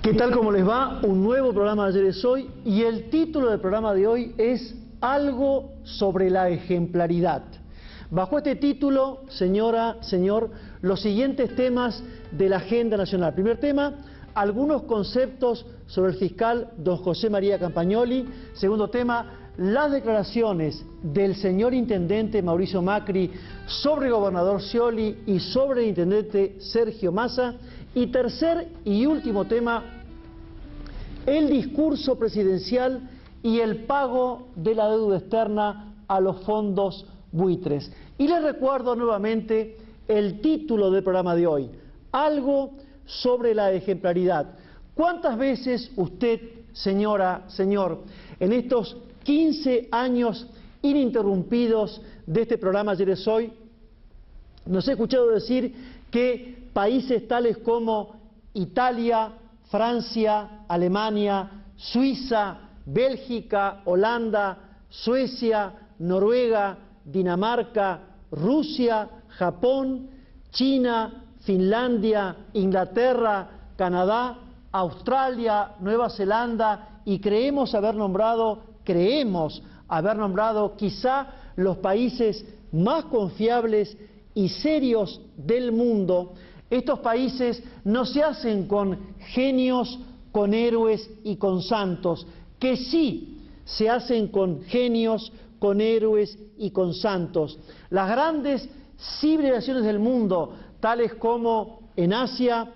¿Qué tal? ¿Cómo les va? Un nuevo programa de Ayer es Hoy, y el título del programa de hoy es Algo sobre la ejemplaridad. Bajo este título, señora, señor, los siguientes temas de la agenda nacional. Primer tema, algunos conceptos sobre el fiscal don José María Campagnoli. Segundo tema, las declaraciones del señor intendente Mauricio Macri sobre el gobernador Scioli y sobre el intendente Sergio Massa. Y tercer y último tema, el discurso presidencial y el pago de la deuda externa a los fondos buitres. Y les recuerdo nuevamente el título del programa de hoy, Algo sobre la ejemplaridad. ¿Cuántas veces usted, señora, señor, en estos 15 años ininterrumpidos de este programa Ayer es Hoy, nos he escuchado decir que países tales como Italia, Francia, Alemania, Suiza, Bélgica, Holanda, Suecia, Noruega, Dinamarca, Rusia, Japón, China, Finlandia, Inglaterra, Canadá, Australia, Nueva Zelanda, y creemos haber nombrado quizá los países más confiables y serios del mundo. Estos países no se hacen con genios, con héroes y con santos, que sí se hacen con genios, con héroes y con santos. Las grandes civilizaciones del mundo, tales como en Asia,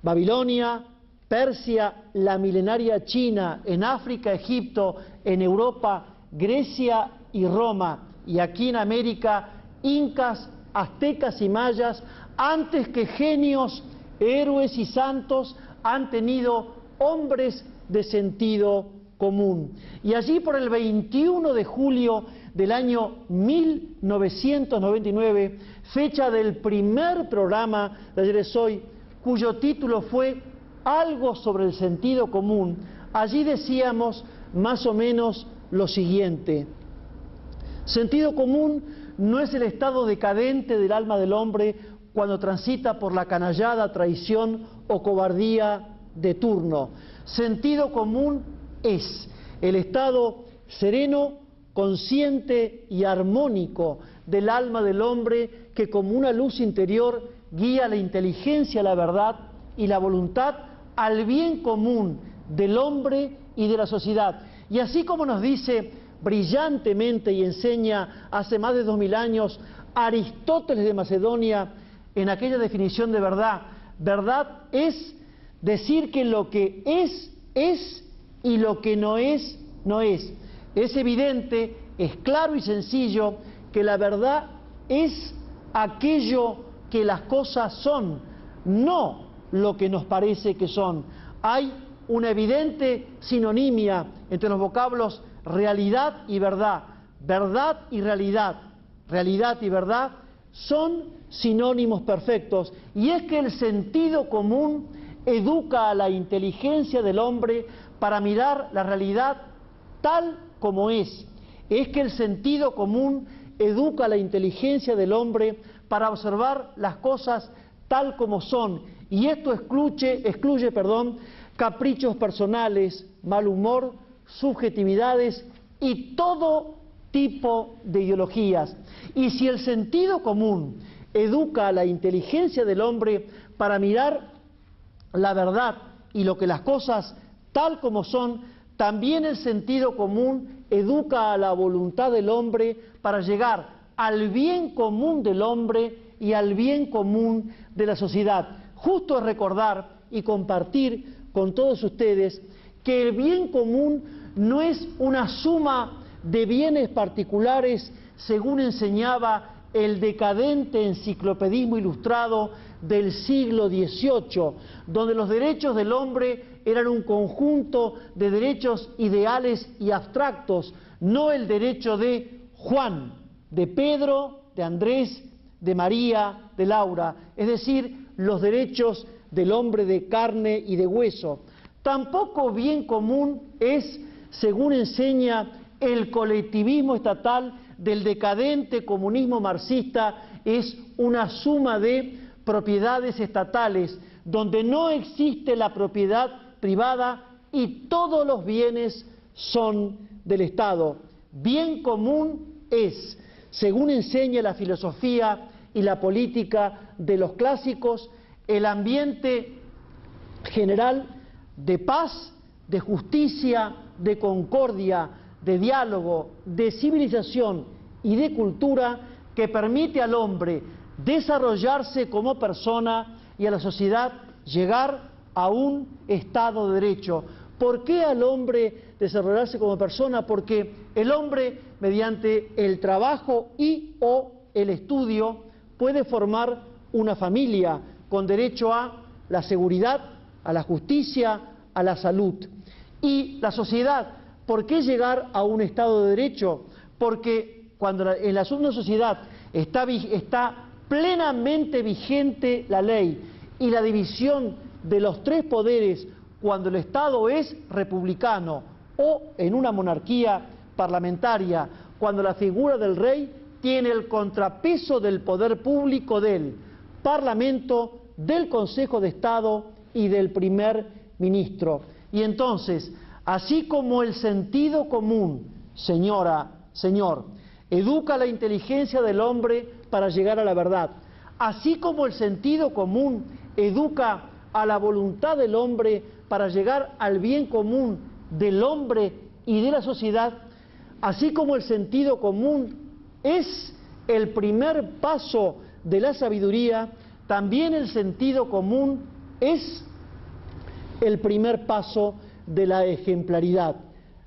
Babilonia, Persia, la milenaria China, en África, Egipto, en Europa, Grecia y Roma, y aquí en América, incas, aztecas y mayas, antes que genios, héroes y santos, han tenido hombres de sentido común. Y allí por el 21 de julio del año 1999, fecha del primer programa de Ayer es Hoy, cuyo título fue Algo sobre el sentido común, allí decíamos más o menos lo siguiente: sentido común no es el estado decadente del alma del hombre cuando transita por la canallada, traición o cobardía de turno. Sentido común es el estado sereno, consciente y armónico del alma del hombre que como una luz interior guía la inteligencia, la verdad y la voluntad al bien común del hombre y de la sociedad. Y así como nos dice brillantemente y enseña hace más de 2000 años Aristóteles de Macedonia en aquella definición de verdad, verdad es decir que lo que es y lo que no es, no es. Es evidente, es claro y sencillo que la verdad es aquello que las cosas son, no lo que nos parece que son. Hay una evidente sinonimia entre los vocablos realidad y verdad, verdad y realidad, realidad y verdad son sinónimos perfectos, y es que el sentido común educa a la inteligencia del hombre para mirar la realidad tal como es. Es que el sentido común educa a la inteligencia del hombre para observar las cosas tal como son, y esto excluye, caprichos personales, mal humor, subjetividades y todo tipo de ideologías. Y si el sentido común educa a la inteligencia del hombre para mirar la verdad y lo que las cosas tal como son, también el sentido común educa a la voluntad del hombre para llegar al bien común del hombre y al bien común de la sociedad. Justo es recordar y compartir con todos ustedes que el bien común no es una suma de bienes particulares, según enseñaba el decadente enciclopedismo ilustrado del siglo XVIII, donde los derechos del hombre eran un conjunto de derechos ideales y abstractos, no el derecho de Juan, de Pedro, de Andrés, de María, de Laura, es decir, los derechos del hombre de carne y de hueso. Tampoco bien común es, según enseña el colectivismo estatal del decadente comunismo marxista, es una suma de propiedades estatales, donde no existe la propiedad privada y todos los bienes son del Estado. Bien común es, según enseña la filosofía y la política de los clásicos, el ambiente general de paz, de justicia, de concordia, de diálogo, de civilización y de cultura que permite al hombre desarrollarse como persona y a la sociedad llegar a un Estado de Derecho. ¿Por qué al hombre desarrollarse como persona? Porque el hombre, mediante el trabajo y o el estudio, puede formar una familia con derecho a la seguridad, a la justicia, a la salud. Y la sociedad, ¿por qué llegar a un Estado de Derecho? Porque cuando en una sociedad está plenamente vigente la ley y la división de los tres poderes, cuando el Estado es republicano o en una monarquía parlamentaria, cuando la figura del rey tiene el contrapeso del poder público del Parlamento, del Consejo de Estado y del primer ministro. Y entonces, así como el sentido común, señora, señor, educa la inteligencia del hombre para llegar a la verdad, así como el sentido común educa a la voluntad del hombre para llegar al bien común del hombre y de la sociedad, así como el sentido común es el primer paso de la sabiduría, también el sentido común es el primer paso de la ejemplaridad.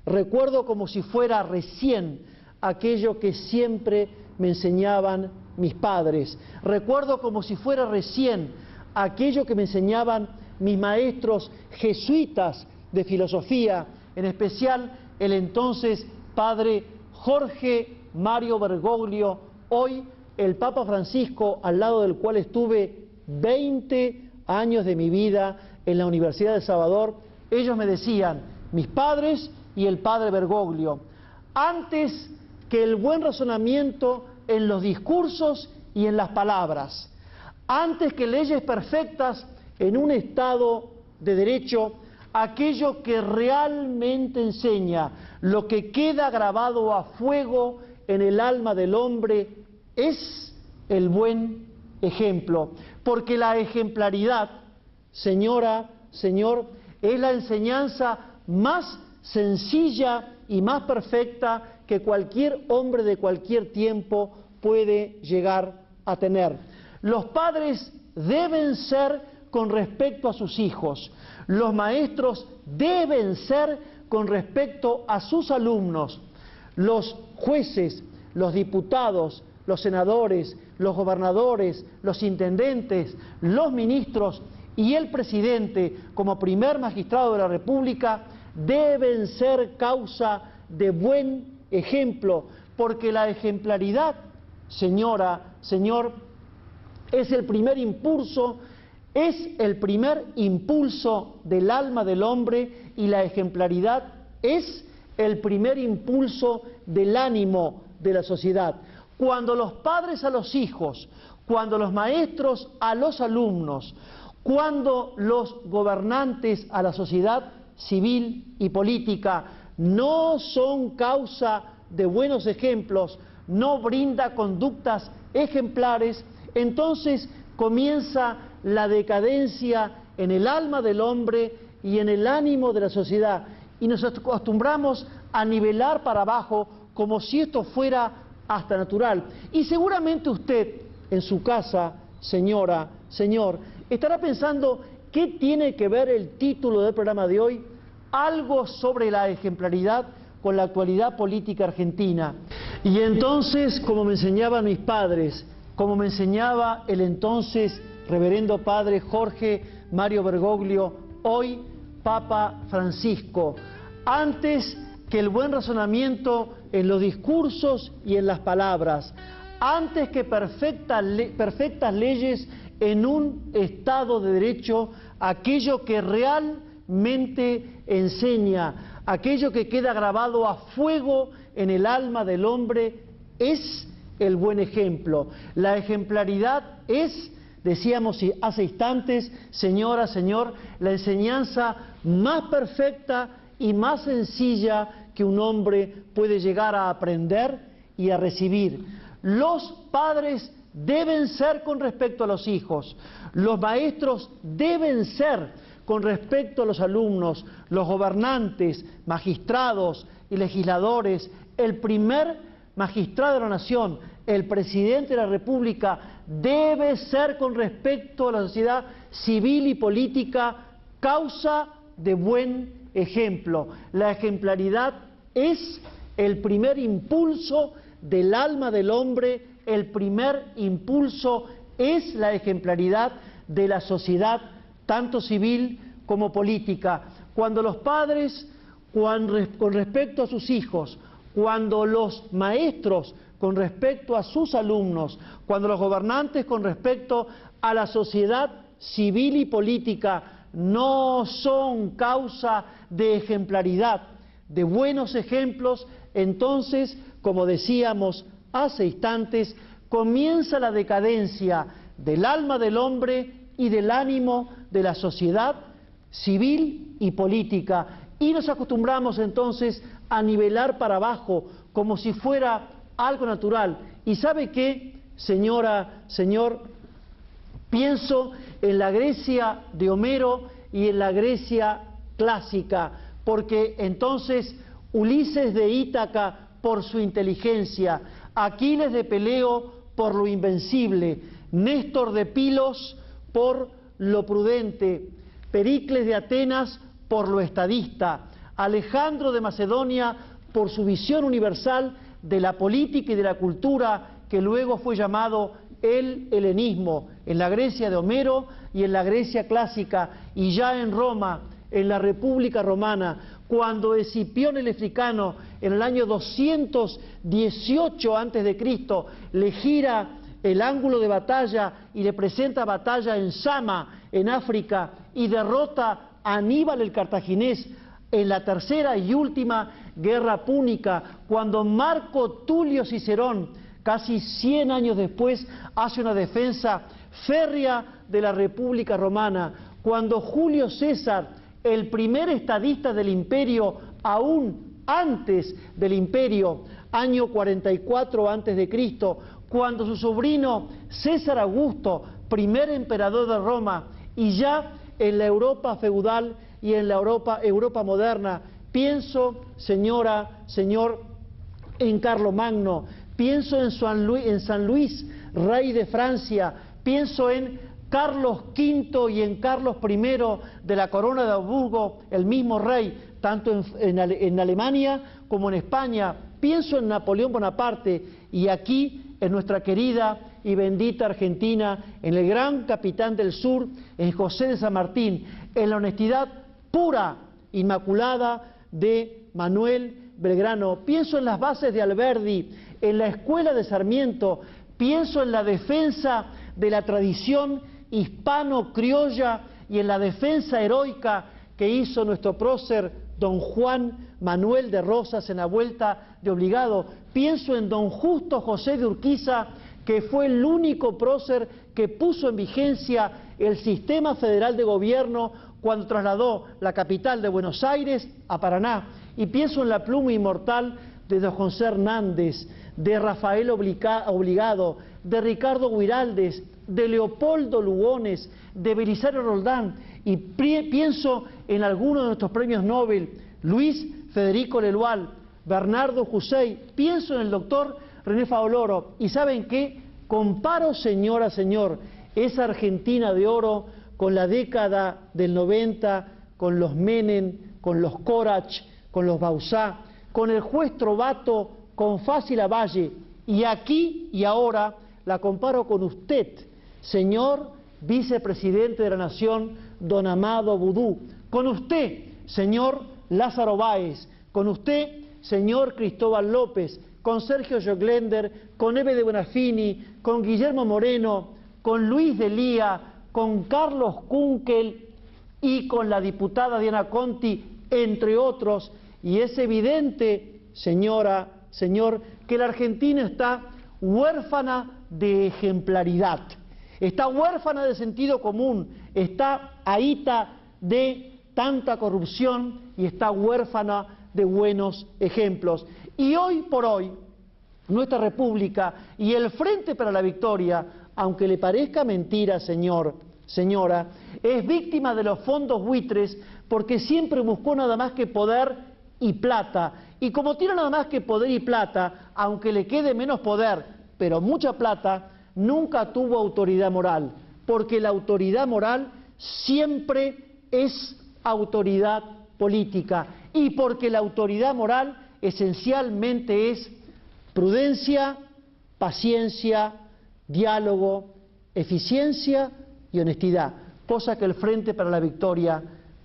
Recuerdo como si fuera recién aquello que siempre me enseñaban mis padres. Recuerdo como si fuera recién aquello que me enseñaban mis maestros jesuitas de filosofía, en especial el entonces padre Jorge Mario Bergoglio, hoy el Papa Francisco, al lado del cual estuve 20 años de mi vida en la Universidad de El Salvador. Ellos me decían, mis padres y el padre Bergoglio, antes que el buen razonamiento en los discursos y en las palabras, antes que leyes perfectas en un Estado de Derecho, aquello que realmente enseña, lo que queda grabado a fuego en el alma del hombre, es el buen ejemplo. Porque la ejemplaridad, señora, señor, es la enseñanza más sencilla y más perfecta que cualquier hombre de cualquier tiempo puede llegar a tener. Los padres deben ser con respecto a sus hijos, los maestros deben ser con respecto a sus alumnos, los jueces, los diputados, los senadores, los gobernadores, los intendentes, los ministros y el presidente, como primer magistrado de la República, deben ser causa de buen ejemplo, porque la ejemplaridad, señora, señor, es el primer impulso del alma del hombre, y la ejemplaridad es el primer impulso del ánimo de la sociedad. Cuando los padres a los hijos, cuando los maestros a los alumnos, cuando los gobernantes a la sociedad civil y política no son causa de buenos ejemplos, no brinda conductas ejemplares, entonces comienza la decadencia en el alma del hombre y en el ánimo de la sociedad. Y nos acostumbramos a nivelar para abajo como si esto fuera hasta natural. Y seguramente usted, en su casa, señora, señor, estará pensando, ¿qué tiene que ver el título del programa de hoy? Algo sobre la ejemplaridad con la actualidad política argentina. Y entonces, como me enseñaban mis padres, como me enseñaba el entonces reverendo padre Jorge Mario Bergoglio, hoy Papa Francisco, antes que el buen razonamiento en los discursos y en las palabras, antes que perfectas leyes en un Estado de Derecho, aquello que realmente enseña, aquello que queda grabado a fuego en el alma del hombre, es el buen ejemplo. La ejemplaridad es, decíamos hace instantes, señora, señor, la enseñanza más perfecta y más sencilla que un hombre puede llegar a aprender y a recibir. Los padres deben ser con respecto a los hijos, los maestros deben ser con respecto a los alumnos, los gobernantes, magistrados y legisladores, el primer magistrado de la nación, el presidente de la República, debe ser con respecto a la sociedad civil y política causa de buen ejemplo. La ejemplaridad es el primer impulso del alma del hombre, el primer impulso es la ejemplaridad de la sociedad, tanto civil como política. Cuando los padres, con respecto a sus hijos, cuando los maestros con respecto a sus alumnos, cuando los gobernantes con respecto a la sociedad civil y política no son causa de ejemplaridad, de buenos ejemplos, entonces, como decíamos hace instantes, comienza la decadencia del alma del hombre y del ánimo de la sociedad civil y política. Y nos acostumbramos entonces a nivelar para abajo como si fuera algo natural. ¿Y sabe qué, señora, señor? Pienso en la Grecia de Homero y en la Grecia clásica, porque entonces Ulises de Ítaca por su inteligencia, Aquiles de Peleo por lo invencible, Néstor de Pilos por lo prudente, Pericles de Atenas por lo estadista, Alejandro de Macedonia por su visión universal de la política y de la cultura, que luego fue llamado el helenismo, en la Grecia de Homero y en la Grecia clásica, y ya en Roma, en la República Romana, cuando Escipión el Africano, en el año 218 a.C., le gira el ángulo de batalla y le presenta batalla en Sama, en África, y derrota a Aníbal el Cartaginés en la tercera y última guerra púnica, cuando Marco Tulio Cicerón, casi 100 años después, hace una defensa férrea de la República Romana, cuando Julio César, el primer estadista del imperio, aún antes del imperio, año 44 a.C., cuando su sobrino César Augusto, primer emperador de Roma, y ya en la Europa feudal y en la Europa moderna, pienso, señora, señor, en Carlomagno, pienso en San Luis, rey de Francia, pienso en Carlos V y en Carlos I de la Corona de Habsburgo, el mismo rey, tanto en Alemania como en España. Pienso en Napoleón Bonaparte y aquí en nuestra querida y bendita Argentina, en el gran capitán del sur, en José de San Martín, en la honestidad pura, inmaculada de Manuel Belgrano. Pienso en las bases de Alberdi, en la escuela de Sarmiento, pienso en la defensa de la tradición hispano-criolla y en la defensa heroica que hizo nuestro prócer don Juan Manuel de Rosas en la Vuelta de Obligado. Pienso en don Justo José de Urquiza, que fue el único prócer que puso en vigencia el sistema federal de gobierno cuando trasladó la capital de Buenos Aires a Paraná. Y pienso en la pluma inmortal de don José Hernández, de Rafael Obligado, de Ricardo Guiraldes, de Leopoldo Lugones, de Belisario Roldán, y pienso en algunos de nuestros premios Nobel, Luis Federico Lelual, Bernardo Hussein, pienso en el doctor René Favaloro, y ¿saben qué? Comparo, señora, señor, esa Argentina de oro con la década del 90, con los Menem, con los Corach, con los Bauzá, con el juez Trovato, con Fassi Lavalle, y aquí y ahora la comparo con usted, señor vicepresidente de la Nación, don Amado Boudou, con usted, señor Lázaro Báez, con usted, señor Cristóbal López, con Sergio Joglender, con Eve de Bonafini, con Guillermo Moreno, con Luis de Lía, con Carlos Kunkel y con la diputada Diana Conti, entre otros. Y es evidente, señora, señor, que la Argentina está huérfana de ejemplaridad. está huérfana de sentido común, está ahita de tanta corrupción y está huérfana de buenos ejemplos. Y hoy por hoy, nuestra República y el Frente para la Victoria, aunque le parezca mentira, señor, señora, es víctima de los fondos buitres porque siempre buscó nada más que poder y plata. Y como tiene nada más que poder y plata, aunque le quede menos poder, pero mucha plata, nunca tuvo autoridad moral, porque la autoridad moral siempre es autoridad política y porque la autoridad moral esencialmente es prudencia, paciencia, diálogo, eficiencia y honestidad, cosa que el Frente para la Victoria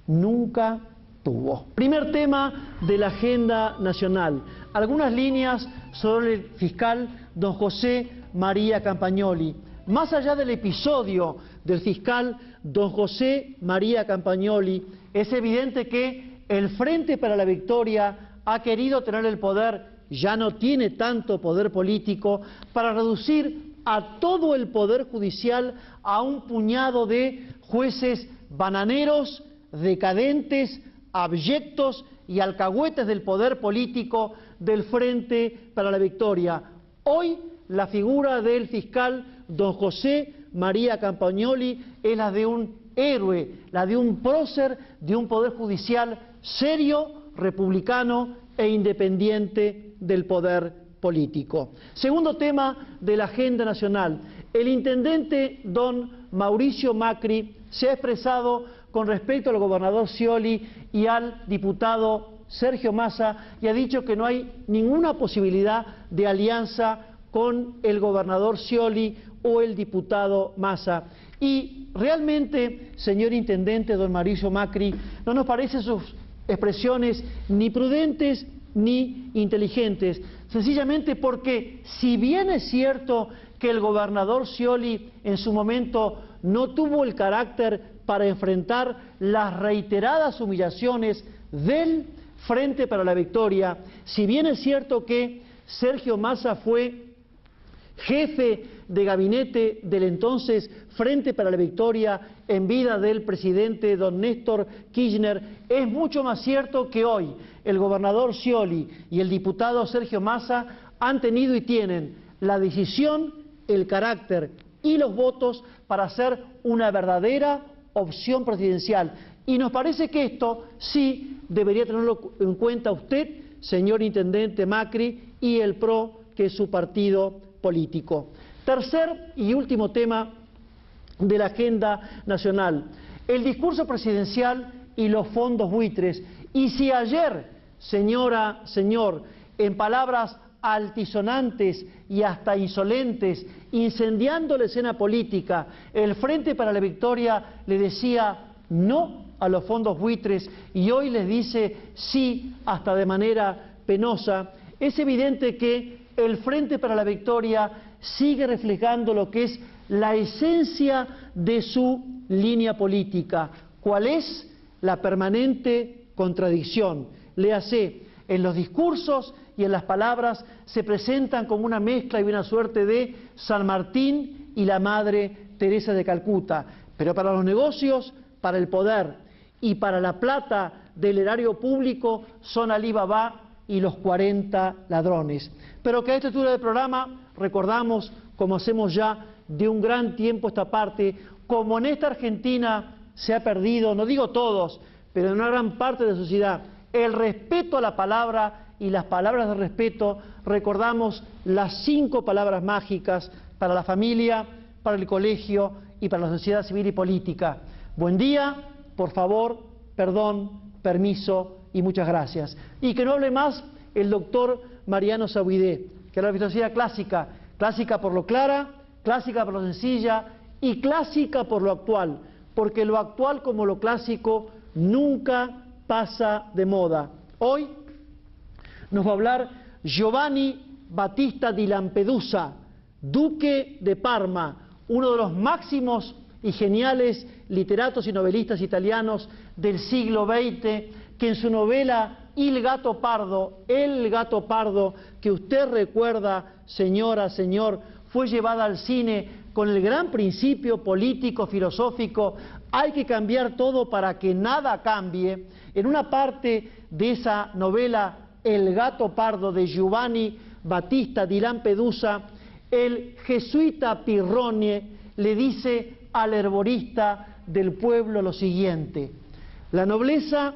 nunca tuvo. Primer tema de la agenda nacional. Algunas líneas sobre el fiscal don José María Campagnoli. Más allá del episodio del fiscal don José María Campagnoli, es evidente que el Frente para la Victoria ha querido tener el poder, ya no tiene tanto poder político, para reducir a todo el poder judicial a un puñado de jueces bananeros, decadentes, abyectos y alcahuetes del poder político del Frente para la Victoria. Hoy la figura del fiscal don José María Campagnoli es la de un héroe, la de un prócer de un poder judicial serio, republicano e independiente del poder político. Segundo tema de la agenda nacional. El intendente don Mauricio Macri se ha expresado con respecto al gobernador Scioli y al diputado Sergio Massa y ha dicho que no hay ninguna posibilidad de alianza con el gobernador Scioli o el diputado Massa. Y realmente, señor intendente don Mauricio Macri, no nos parecen sus expresiones ni prudentes ni inteligentes, sencillamente porque si bien es cierto que el gobernador Scioli en su momento no tuvo el carácter para enfrentar las reiteradas humillaciones del Frente para la Victoria, si bien es cierto que Sergio Massa fue jefe de gabinete del entonces Frente para la Victoria en vida del presidente don Néstor Kirchner, es mucho más cierto que hoy el gobernador Scioli y el diputado Sergio Massa han tenido y tienen la decisión, el carácter y los votos para hacer una verdadera opción presidencial. Y nos parece que esto sí debería tenerlo en cuenta usted, señor intendente Macri, y el PRO, que es su partido político. Tercer y último tema de la agenda nacional, el discurso presidencial y los fondos buitres. Y si ayer, señora, señor, en palabras altisonantes y hasta insolentes, incendiando la escena política, el Frente para la Victoria le decía no a los fondos buitres y hoy les dice sí hasta de manera penosa, es evidente que el Frente para la Victoria sigue reflejando lo que es la esencia de su línea política. ¿Cuál es? La permanente contradicción. Léase, en los discursos y en las palabras se presentan como una mezcla y una suerte de San Martín y la Madre Teresa de Calcuta, pero para los negocios, para el poder y para la plata del erario público son Alí Babá y los 40 ladrones. Pero que a esta altura del programa recordamos, como hacemos ya de un gran tiempo esta parte, como en esta Argentina se ha perdido, no digo todos, pero en una gran parte de la sociedad, el respeto a la palabra y las palabras de respeto, recordamos las 5 palabras mágicas para la familia, para el colegio y para la sociedad civil y política. Buen día, por favor, perdón, permiso y muchas gracias. Y que no hable más el doctor Mariano Zabuidé, que era la filosofía clásica, clásica por lo clara, clásica por lo sencilla y clásica por lo actual, porque lo actual como lo clásico nunca pasa de moda. Hoy nos va a hablar Giovanni Battista di Lampedusa, duque de Parma, uno de los máximos y geniales literatos y novelistas italianos del siglo XX, que en su novela El gato pardo, que usted recuerda, señora, señor, fue llevada al cine con el gran principio político, filosófico, hay que cambiar todo para que nada cambie, en una parte de esa novela El gato pardo de Giovanni Battista di Lampedusa, el jesuita Pirrone le dice al herborista del pueblo lo siguiente: la nobleza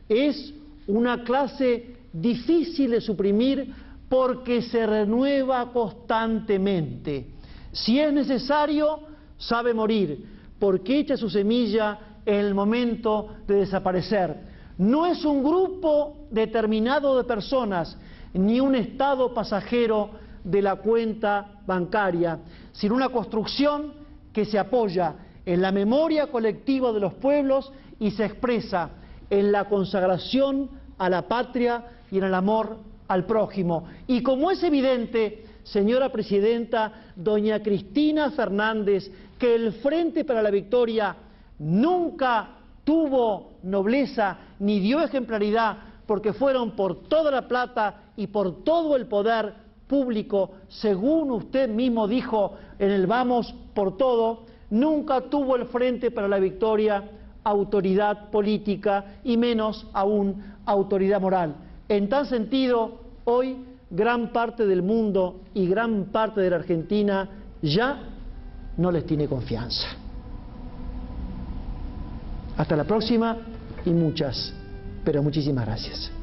es una clase difícil de suprimir porque se renueva constantemente. Si es necesario, sabe morir, porque echa su semilla en el momento de desaparecer. No es un grupo determinado de personas, ni un estado pasajero de la cuenta bancaria, sino una construcción que se apoya en la memoria colectiva de los pueblos y se expresa en la consagración a la patria y en el amor al prójimo. Y como es evidente, señora Presidenta, doña Cristina Fernández, que el Frente para la Victoria nunca tuvo nobleza ni dio ejemplaridad, porque fueron por toda la plata y por todo el poder público, según usted mismo dijo en el Vamos por Todo, nunca tuvo el Frente para la Victoria autoridad política y menos aún autoridad moral. En tal sentido, hoy gran parte del mundo y gran parte de la Argentina ya no les tiene confianza. Hasta la próxima y muchas, pero muchísimas gracias.